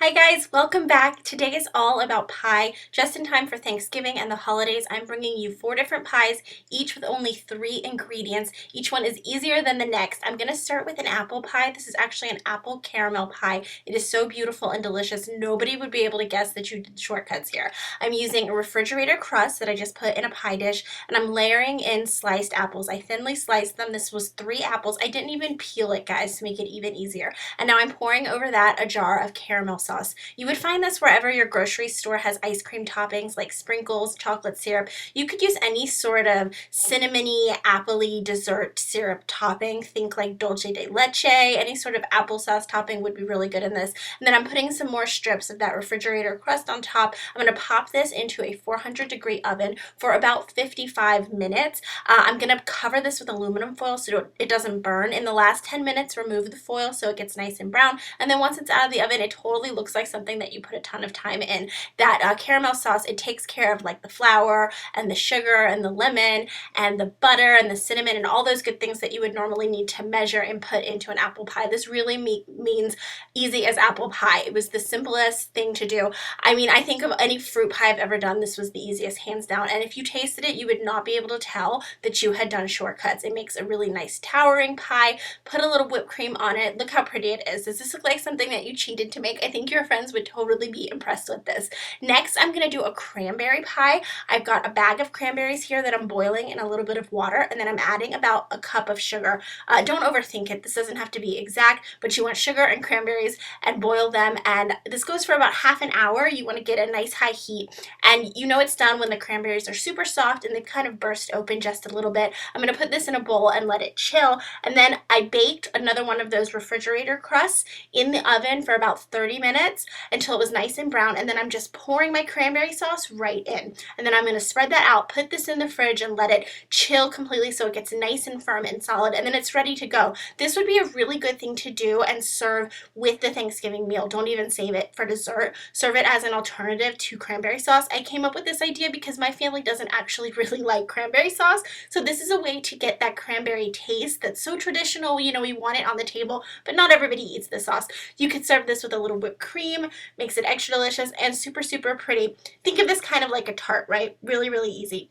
Hi guys, welcome back. Today is all about pie. Just in time for Thanksgiving and the holidays, I'm bringing you 4 different pies, each with only 3 ingredients. Each one is easier than the next. I'm going to start with an apple pie. This is actually an apple caramel pie. It is so beautiful and delicious. Nobody would be able to guess that you did shortcuts here. I'm using a refrigerator crust that I just put in a pie dish, and I'm layering in sliced apples. I thinly sliced them. This was 3 apples. I didn't even peel it, guys, to make it even easier. And now I'm pouring over that a jar of caramel sauce. You would find this wherever your grocery store has ice cream toppings like sprinkles, chocolate syrup. You could use any sort of cinnamony, apple-y dessert syrup topping. Think like dulce de leche. Any sort of applesauce topping would be really good in this. And then I'm putting some more strips of that refrigerator crust on top. I'm going to pop this into a 400-degree oven for about 55 minutes. I'm going to cover this with aluminum foil so it doesn't burn. In the last 10 minutes, remove the foil so it gets nice and brown. And then once it's out of the oven, it totally looks like something that you put a ton of time in. That caramel sauce, it takes care of like the flour and the sugar and the lemon and the butter and the cinnamon and all those good things that you would normally need to measure and put into an apple pie. This really means easy as apple pie. It was the simplest thing to do. I mean, I think of any fruit pie I've ever done, this was the easiest, hands down. And if you tasted it, you would not be able to tell that you had done shortcuts. It makes a really nice towering pie. Put a little whipped cream on it. Look how pretty it is. Does this look like something that you cheated to make? I think your friends would totally be impressed with this. Next, I'm going to do a cranberry pie. I've got a bag of cranberries here that I'm boiling in a little bit of water, and then I'm adding about a cup of sugar. Don't overthink it. This doesn't have to be exact, but you want sugar and cranberries and boil them, and this goes for about half an hour. You want to get a nice high heat, and you know it's done when the cranberries are super soft and they've kind of burst open just a little bit. I'm going to put this in a bowl and let it chill, and then I baked another one of those refrigerator crusts in the oven for about 30 minutes until it was nice and brown, and then I'm just pouring my cranberry sauce right in, and then I'm going to spread that out, put this in the fridge and let it chill completely so it gets nice and firm and solid, and then it's ready to go. This would be a really good thing to do and serve with the Thanksgiving meal. Don't even save it for dessert. Serve it as an alternative to cranberry sauce. I came up with this idea because my family doesn't actually really like cranberry sauce, so this is a way to get that cranberry taste that's so traditional. You know, we want it on the table, but not everybody eats the sauce. You could serve this with a little whipped cream, makes it extra delicious and super, super pretty. Think of this kind of like a tart, right? Really, really easy.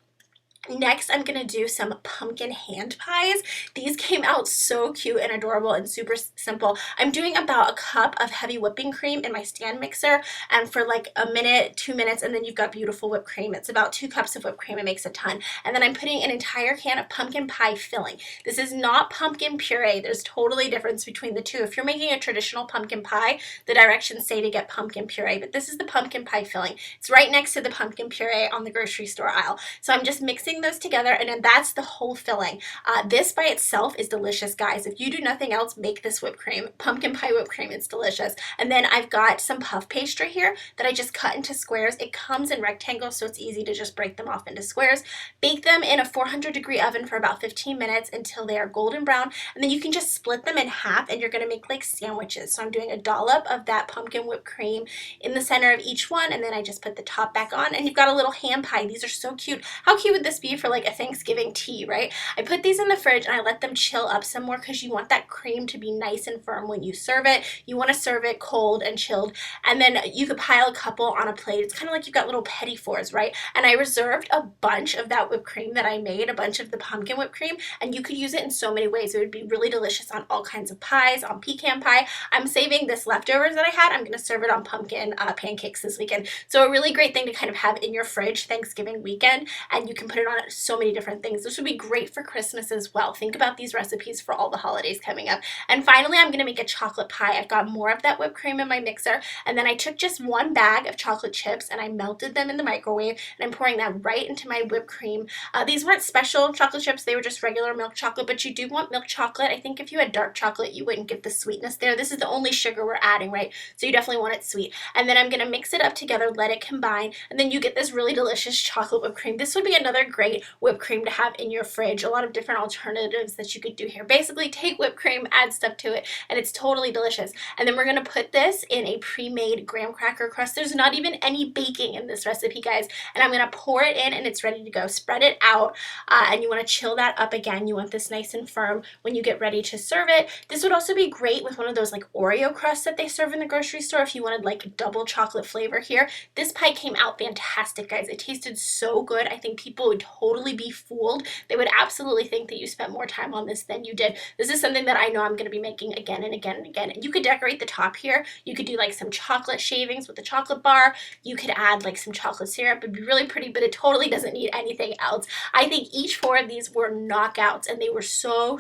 Next, I'm going to do some pumpkin hand pies. These came out so cute and adorable and super simple. I'm doing about a cup of heavy whipping cream in my stand mixer, and for like a minute, 2 minutes, and then you've got beautiful whipped cream. It's about 2 cups of whipped cream. It makes a ton. And then I'm putting an entire can of pumpkin pie filling. This is not pumpkin puree. There's totally a difference between the two. If you're making a traditional pumpkin pie, the directions say to get pumpkin puree, but this is the pumpkin pie filling. It's right next to the pumpkin puree on the grocery store aisle. So I'm just mixing those together, and then that's the whole filling. This by itself is delicious, guys. If you do nothing else, make this whipped cream, pumpkin pie whipped cream. It's delicious. And then I've got some puff pastry here that I just cut into squares. It comes in rectangles, so it's easy to just break them off into squares. Bake them in a 400-degree oven for about 15 minutes until they are golden brown, and then you can just split them in half, and you're going to make like sandwiches. So I'm doing a dollop of that pumpkin whipped cream in the center of each one, and then I just put the top back on, and you've got a little ham pie. These are so cute. How cute would this be for like a Thanksgiving tea, right? I put these in the fridge and I let them chill up some more because you want that cream to be nice and firm when you serve it. You want to serve it cold and chilled, and then you could pile a couple on a plate. It's kind of like you've got little petit fours, right? And I reserved a bunch of that whipped cream that I made, a bunch of the pumpkin whipped cream, and you could use it in so many ways. It would be really delicious on all kinds of pies, on pecan pie. I'm saving this leftovers that I had. I'm going to serve it on pumpkin pancakes this weekend. So a really great thing to kind of have in your fridge Thanksgiving weekend, and you can put it on so many different things. This would be great for Christmas as well. Think about these recipes for all the holidays coming up. And finally, I'm going to make a chocolate pie. I've got more of that whipped cream in my mixer, and then I took just 1 bag of chocolate chips and I melted them in the microwave, and I'm pouring that right into my whipped cream. These weren't special chocolate chips, they were just regular milk chocolate, but you do want milk chocolate. I think if you had dark chocolate, you wouldn't get the sweetness there. This is the only sugar we're adding, right? So you definitely want it sweet. And then I'm going to mix it up together, let it combine, and then you get this really delicious chocolate whipped cream. This would be another great great whipped cream to have in your fridge. A lot of different alternatives that you could do here. Basically, take whipped cream, add stuff to it, and it's totally delicious. And then we're gonna put this in a pre-made graham cracker crust. There's not even any baking in this recipe, guys. And I'm gonna pour it in and it's ready to go. Spread it out, and you wanna chill that up again. You want this nice and firm when you get ready to serve it. This would also be great with one of those like Oreo crusts that they serve in the grocery store if you wanted like double chocolate flavor here. This pie came out fantastic, guys. It tasted so good. I think people would totally be fooled. They would absolutely think that you spent more time on this than you did. This is something that I know I'm gonna be making again and again and again. And you could decorate the top here. You could do like some chocolate shavings with the chocolate bar. You could add like some chocolate syrup. It'd be really pretty, but it totally doesn't need anything else. I think each 4 of these were knockouts and they were so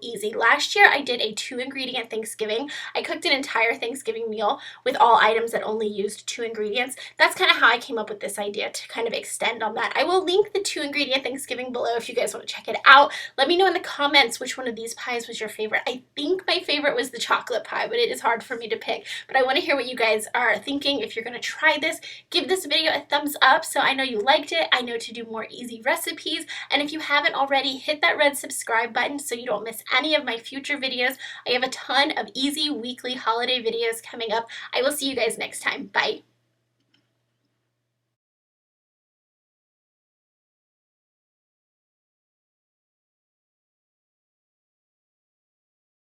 easy. Last year I did a 2-ingredient Thanksgiving. I cooked an entire Thanksgiving meal with all items that only used 2 ingredients. That's kind of how I came up with this idea, to kind of extend on that. I will link the 2-ingredient Thanksgiving below if you guys want to check it out. Let me know in the comments which one of these pies was your favorite. I think my favorite was the chocolate pie, but it is hard for me to pick. But I want to hear what you guys are thinking. If you're going to try this, give this video a thumbs up so I know you liked it. I know to do more easy recipes. And if you haven't already, hit that red subscribe button so you don't miss any of my future videos. I have a ton of easy weekly holiday videos coming up. I will see you guys next time. Bye.